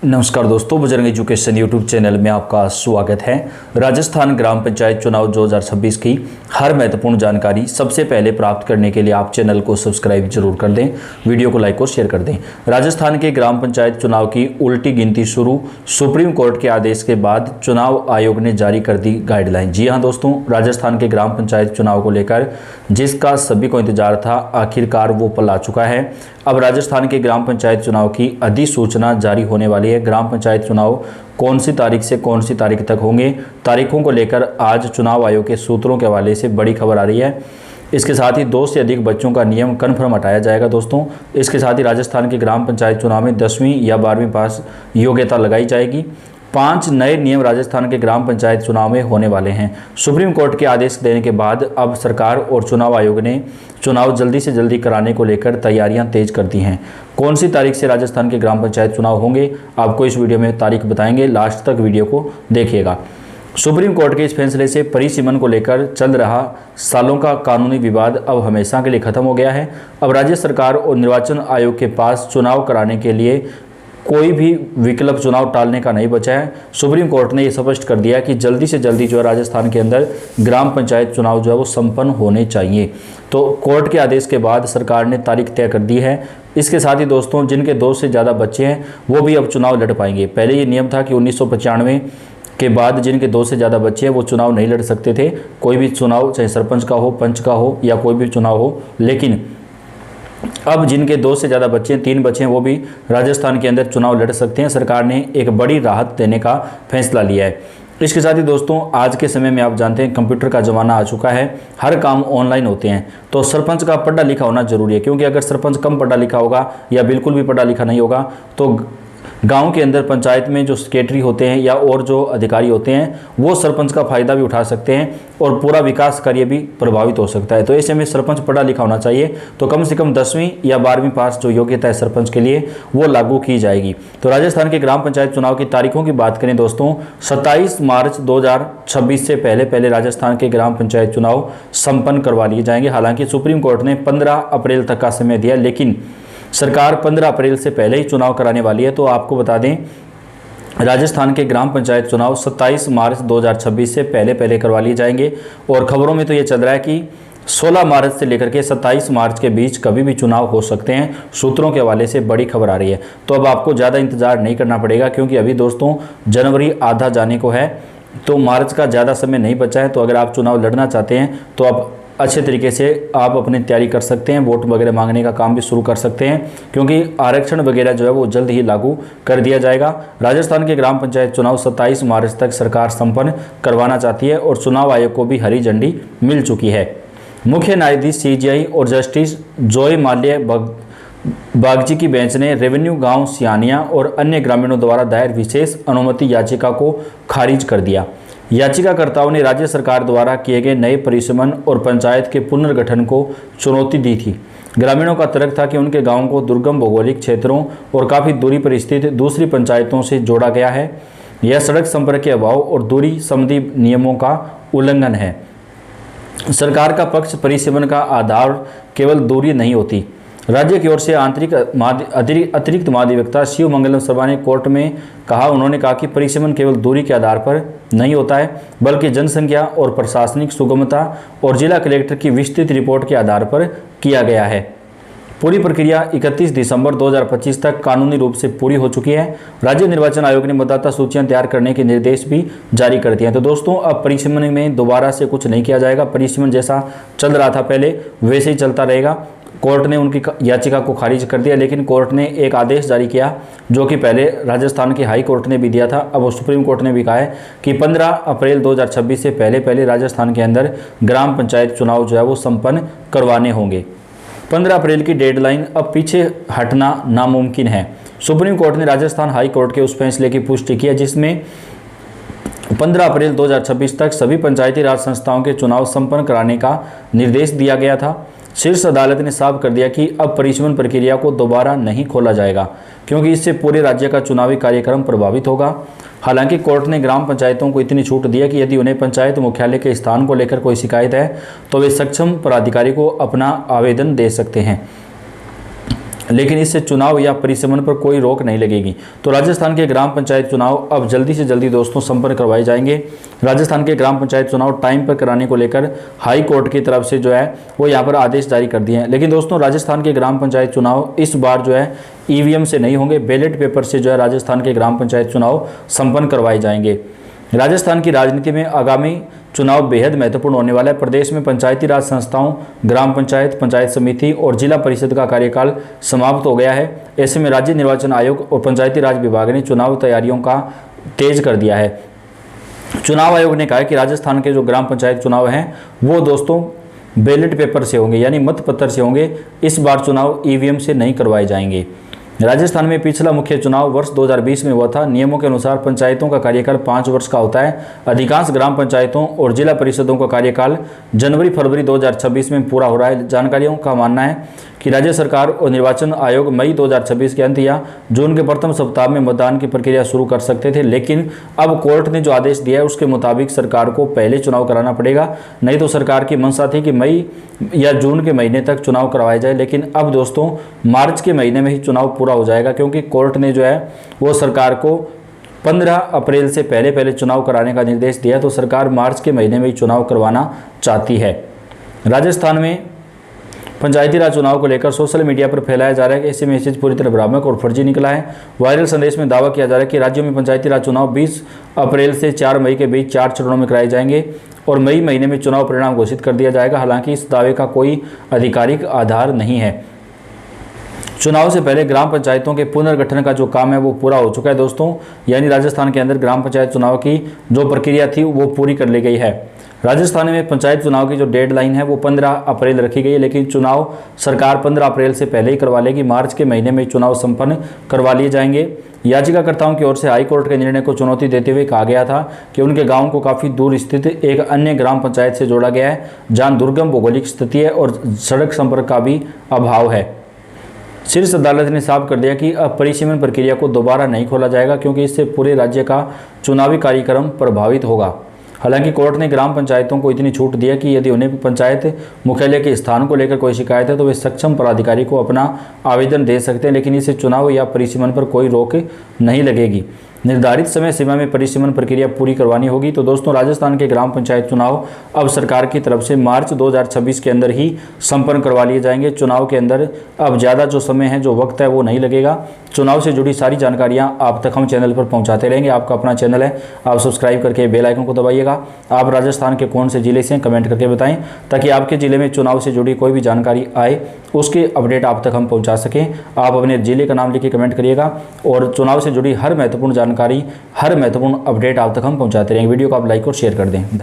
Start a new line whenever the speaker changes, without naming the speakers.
नमस्कार दोस्तों, Bajrang education YouTube channel में आपका स्वागत है। राजस्थान ग्राम पंचायत चुनाव 2026 की हर महत्वपूर्ण जानकारी सबसे पहले प्राप्त करने के लिए आप चैनल को सब्सक्राइब जरूर कर दें, वीडियो को लाइक और शेयर कर दें। राजस्थान के ग्राम पंचायत चुनाव की उल्टी गिनती शुरू, सुप्रीम कोर्ट के आदेश के बाद चुनाव आयोग ने जारी कर दी गाइडलाइन। जी हाँ दोस्तों, राजस्थान के ग्राम पंचायत चुनाव को लेकर जिसका सभी को इंतजार था, आखिरकार वो पल आ चुका है। अब राजस्थान के ग्राम पंचायत चुनाव की अधिसूचना जारी होने वाली है। ग्राम पंचायत चुनाव कौन सी तारीख से कौन सी तारीख तक होंगे, तारीखों को लेकर आज चुनाव आयोग के सूत्रों के हवाले से बड़ी खबर आ रही है। इसके साथ ही 2 से अधिक बच्चों का नियम कन्फर्म हटाया जाएगा दोस्तों। इसके साथ ही राजस्थान के ग्राम पंचायत चुनाव में 10वीं या 12वीं पास योग्यता लगाई जाएगी। 5 नए नियम राजस्थान के ग्राम पंचायत चुनाव में होने वाले हैं। सुप्रीम कोर्ट के आदेश देने के बाद अब सरकार और चुनाव आयोग ने चुनाव जल्दी से जल्दी कराने को लेकर तैयारियां तेज कर दी हैं। कौन सी तारीख से राजस्थान के ग्राम पंचायत चुनाव होंगे, आपको इस वीडियो में तारीख बताएंगे, लास्ट तक वीडियो को देखिएगा। सुप्रीम कोर्ट के इस फैसले से परिसीमन को लेकर चल रहा सालों का कानूनी विवाद अब हमेशा के लिए खत्म हो गया है। अब राज्य सरकार और निर्वाचन आयोग के पास चुनाव कराने के लिए कोई भी विकल्प चुनाव टालने का नहीं बचा है। सुप्रीम कोर्ट ने यह स्पष्ट कर दिया कि जल्दी से जल्दी जो है राजस्थान के अंदर ग्राम पंचायत चुनाव जो है वो संपन्न होने चाहिए। तो कोर्ट के आदेश के बाद सरकार ने तारीख तय कर दी है। इसके साथ ही दोस्तों, जिनके 2 से ज़्यादा बच्चे हैं वो भी अब चुनाव लड़ पाएंगे। पहले ये नियम था कि 1995 के बाद जिनके 2 से ज़्यादा बच्चे हैं वो चुनाव नहीं लड़ सकते थे। कोई भी चुनाव, चाहे सरपंच का हो, पंच का हो या कोई भी चुनाव हो, लेकिन अब जिनके 2 से ज़्यादा बच्चे हैं, 3 बच्चे हैं, वो भी राजस्थान के अंदर चुनाव लड़ सकते हैं। सरकार ने एक बड़ी राहत देने का फैसला लिया है। इसके साथ ही दोस्तों, आज के समय में आप जानते हैं कंप्यूटर का ज़माना आ चुका है, हर काम ऑनलाइन होते हैं। तो सरपंच का पढ़ा लिखा होना जरूरी है, क्योंकि अगर सरपंच कम पढ़ा लिखा होगा या बिल्कुल भी पढ़ा लिखा नहीं होगा तो गांव के अंदर पंचायत में जो सेक्रेटरी होते हैं या और जो अधिकारी होते हैं वो सरपंच का फ़ायदा भी उठा सकते हैं और पूरा विकास कार्य भी प्रभावित हो सकता है। तो ऐसे में सरपंच पढ़ा लिखा होना चाहिए। तो कम से कम 10वीं या 12वीं पास जो योग्यता है सरपंच के लिए वो लागू की जाएगी। तो राजस्थान के ग्राम पंचायत चुनाव की तारीखों की बात करें दोस्तों, 27 मार्च 2026 से पहले राजस्थान के ग्राम पंचायत चुनाव संपन्न करवा लिए जाएंगे। हालांकि सुप्रीम कोर्ट ने 15 अप्रैल तक का समय दिया, लेकिन सरकार 15 अप्रैल से पहले ही चुनाव कराने वाली है। तो आपको बता दें, राजस्थान के ग्राम पंचायत चुनाव 27 मार्च 2026 से पहले करवा लिए जाएंगे। और खबरों में तो ये चल रहा है कि 16 मार्च से लेकर के 27 मार्च के बीच कभी भी चुनाव हो सकते हैं। सूत्रों के हवाले से बड़ी खबर आ रही है। तो अब आपको ज़्यादा इंतजार नहीं करना पड़ेगा, क्योंकि अभी दोस्तों जनवरी आधा जाने को है, तो मार्च का ज़्यादा समय नहीं बचा है। तो अगर आप चुनाव लड़ना चाहते हैं तो आप अच्छे तरीके से आप अपनी तैयारी कर सकते हैं, वोट वगैरह मांगने का काम भी शुरू कर सकते हैं, क्योंकि आरक्षण वगैरह जो है वो जल्द ही लागू कर दिया जाएगा। राजस्थान के ग्राम पंचायत चुनाव 27 मार्च तक सरकार संपन्न करवाना चाहती है और चुनाव आयोग को भी हरी झंडी मिल चुकी है। मुख्य न्यायाधीश CJI और जस्टिस जॉय माल्या बागची की बेंच ने रेवेन्यू गांव सियानिया और अन्य ग्रामीणों द्वारा दायर विशेष अनुमति याचिका को खारिज कर दिया। याचिकाकर्ताओं ने राज्य सरकार द्वारा किए गए नए परिसीमन और पंचायत के पुनर्गठन को चुनौती दी थी। ग्रामीणों का तर्क था कि उनके गांवों को दुर्गम भौगोलिक क्षेत्रों और काफ़ी दूरी पर स्थित दूसरी पंचायतों से जोड़ा गया है। यह सड़क संपर्क के अभाव और दूरी संबंधी नियमों का उल्लंघन है। सरकार का पक्ष, परिसीमन का आधार केवल दूरी नहीं होती। राज्य की ओर से अतिरिक्त महाधिवक्ता शिव मंगलम शर्मा ने कोर्ट में कहा, उन्होंने कहा कि परिसीमन केवल दूरी के आधार पर नहीं होता है, बल्कि जनसंख्या और प्रशासनिक सुगमता और जिला कलेक्टर की विस्तृत रिपोर्ट के आधार पर किया गया है। पूरी प्रक्रिया 31 दिसंबर 2025 तक कानूनी रूप से पूरी हो चुकी है। राज्य निर्वाचन आयोग ने मतदाता सूचियां तैयार करने के निर्देश भी जारी कर दिए हैं। तो दोस्तों, अब परिसीमन में दोबारा से कुछ नहीं किया जाएगा। परिसीमन जैसा चल रहा था पहले वैसे ही चलता रहेगा। कोर्ट ने उनकी याचिका को खारिज कर दिया, लेकिन कोर्ट ने एक आदेश जारी किया जो कि पहले राजस्थान के हाई कोर्ट ने भी दिया था। अब सुप्रीम कोर्ट ने भी कहा है कि 15 अप्रैल 2026 से पहले राजस्थान के अंदर ग्राम पंचायत चुनाव जो है वो संपन्न करवाने होंगे। 15 अप्रैल की डेडलाइन अब पीछे हटना नामुमकिन है। सुप्रीम कोर्ट ने राजस्थान हाई कोर्ट के उस फैसले की पुष्टि की है जिसमें 15 अप्रैल 2026 तक सभी पंचायती राज संस्थाओं के चुनाव संपन्न कराने का निर्देश दिया गया था। शीर्ष अदालत ने साफ कर दिया कि अब परिसीमन प्रक्रिया को दोबारा नहीं खोला जाएगा, क्योंकि इससे पूरे राज्य का चुनावी कार्यक्रम प्रभावित होगा। हालांकि कोर्ट ने ग्राम पंचायतों को इतनी छूट दी है कि यदि उन्हें पंचायत मुख्यालय के स्थान को लेकर कोई शिकायत है तो वे सक्षम पदाधिकारी को अपना आवेदन दे सकते हैं। लेकिन इससे चुनाव या परिसीमन पर कोई रोक नहीं लगेगी। तो राजस्थान के ग्राम पंचायत चुनाव अब जल्दी से जल्दी दोस्तों संपन्न करवाए जाएंगे। राजस्थान के ग्राम पंचायत चुनाव टाइम पर कराने को लेकर हाई कोर्ट की तरफ से जो है वो यहाँ पर आदेश जारी कर दिए हैं। लेकिन दोस्तों राजस्थान के ग्राम पंचायत चुनाव इस बार जो है ईवीएम से नहीं होंगे, बैलेट पेपर से जो है राजस्थान के ग्राम पंचायत चुनाव संपन्न करवाए जाएंगे। राजस्थान की राजनीति में आगामी चुनाव बेहद महत्वपूर्ण होने वाला है। प्रदेश में पंचायती राज संस्थाओं, ग्राम पंचायत, पंचायत समिति और जिला परिषद का कार्यकाल समाप्त हो गया है। ऐसे में राज्य निर्वाचन आयोग और पंचायती राज विभाग ने चुनाव तैयारियों का तेज कर दिया है। चुनाव आयोग ने कहा है कि राजस्थान के जो ग्राम पंचायत चुनाव हैं वो दोस्तों बैलेट पेपर से होंगे, यानी मतपत्र से होंगे। इस बार चुनाव ईवीएम से नहीं करवाए जाएंगे। राजस्थान में पिछला मुख्य चुनाव वर्ष 2020 में हुआ था। नियमों के अनुसार पंचायतों का कार्यकाल 5 वर्ष का होता है। अधिकांश ग्राम पंचायतों और जिला परिषदों का कार्यकाल जनवरी-फरवरी 2026 में पूरा हो रहा है। जानकारियों का मानना है कि राज्य सरकार और निर्वाचन आयोग मई 2026 के अंत या जून के प्रथम सप्ताह में मतदान की प्रक्रिया शुरू कर सकते थे, लेकिन अब कोर्ट ने जो आदेश दिया है उसके मुताबिक सरकार को पहले चुनाव कराना पड़ेगा। नहीं तो सरकार की मंशा थी कि मई या जून के महीने तक चुनाव करवाए जाए, लेकिन अब दोस्तों मार्च के महीने में ही चुनाव पूरा हो जाएगा, क्योंकि कोर्ट ने जो है वो सरकार को 15 अप्रैल से पहले चुनाव कराने का निर्देश दिया। तो सरकार मार्च के महीने में ही चुनाव करवाना चाहती है। राजस्थान में पंचायती राज चुनाव को लेकर सोशल मीडिया पर फैलाया जा रहा है कि ऐसे मैसेज पूरी तरह भ्रामक और फर्जी निकला है। वायरल संदेश में दावा किया जा रहा है कि राज्यों में पंचायती राज चुनाव 20 अप्रैल से 4 मई के बीच 4 चरणों में कराए जाएंगे और मई महीने में चुनाव परिणाम घोषित कर दिया जाएगा। हालांकि इस दावे का कोई आधिकारिक आधार नहीं है। चुनाव से पहले ग्राम पंचायतों के पुनर्गठन का जो काम है वो पूरा हो चुका है दोस्तों, यानी राजस्थान के अंदर ग्राम पंचायत चुनाव की जो प्रक्रिया थी वो पूरी कर ली गई है। राजस्थान में पंचायत चुनाव की जो डेडलाइन है वो 15 अप्रैल रखी गई है, लेकिन चुनाव सरकार 15 अप्रैल से पहले ही करवा लेगी। मार्च के महीने में चुनाव संपन्न करवा लिए जाएंगे। याचिकाकर्ताओं की ओर से हाईकोर्ट के निर्णय को चुनौती देते हुए कहा गया था कि उनके गांव को काफ़ी दूर स्थित एक अन्य ग्राम पंचायत से जोड़ा गया है, जहां दुर्गम भौगोलिक स्थिति है और सड़क संपर्क का भी अभाव है। शीर्ष अदालत ने साफ कर दिया कि अब परिसीमन प्रक्रिया को दोबारा नहीं खोला जाएगा, क्योंकि इससे पूरे राज्य का चुनावी कार्यक्रम प्रभावित होगा। हालांकि कोर्ट ने ग्राम पंचायतों को इतनी छूट दिया कि यदि उन्हें पंचायत मुख्यालय के स्थान को लेकर कोई शिकायत है तो वे सक्षम पदाधिकारी को अपना आवेदन दे सकते हैं, लेकिन इससे चुनाव या परिसीमन पर कोई रोक नहीं लगेगी। निर्धारित समय सीमा में परिसीमन प्रक्रिया पूरी करवानी होगी। तो दोस्तों राजस्थान के ग्राम पंचायत चुनाव अब सरकार की तरफ से मार्च 2026 के अंदर ही संपन्न करवा लिए जाएंगे। चुनाव के अंदर अब ज़्यादा जो समय है, जो वक्त है, वो नहीं लगेगा। चुनाव से जुड़ी सारी जानकारियां आप तक हम चैनल पर पहुंचाते रहेंगे। आपका अपना चैनल है, आप सब्सक्राइब करके बेल आइकन को दबाइएगा। आप राजस्थान के कौन से जिले से कमेंट करके बताएं, ताकि आपके ज़िले में चुनाव से जुड़ी कोई भी जानकारी आए उसके अपडेट आप तक हम पहुँचा सकें। आप अपने ज़िले का नाम लिख के कमेंट करिएगा और चुनाव से जुड़ी हर महत्वपूर्ण जानकारी, हर महत्वपूर्ण अपडेट आप तक हम पहुंचाते रहेंगे। वीडियो को आप लाइक और शेयर कर दें।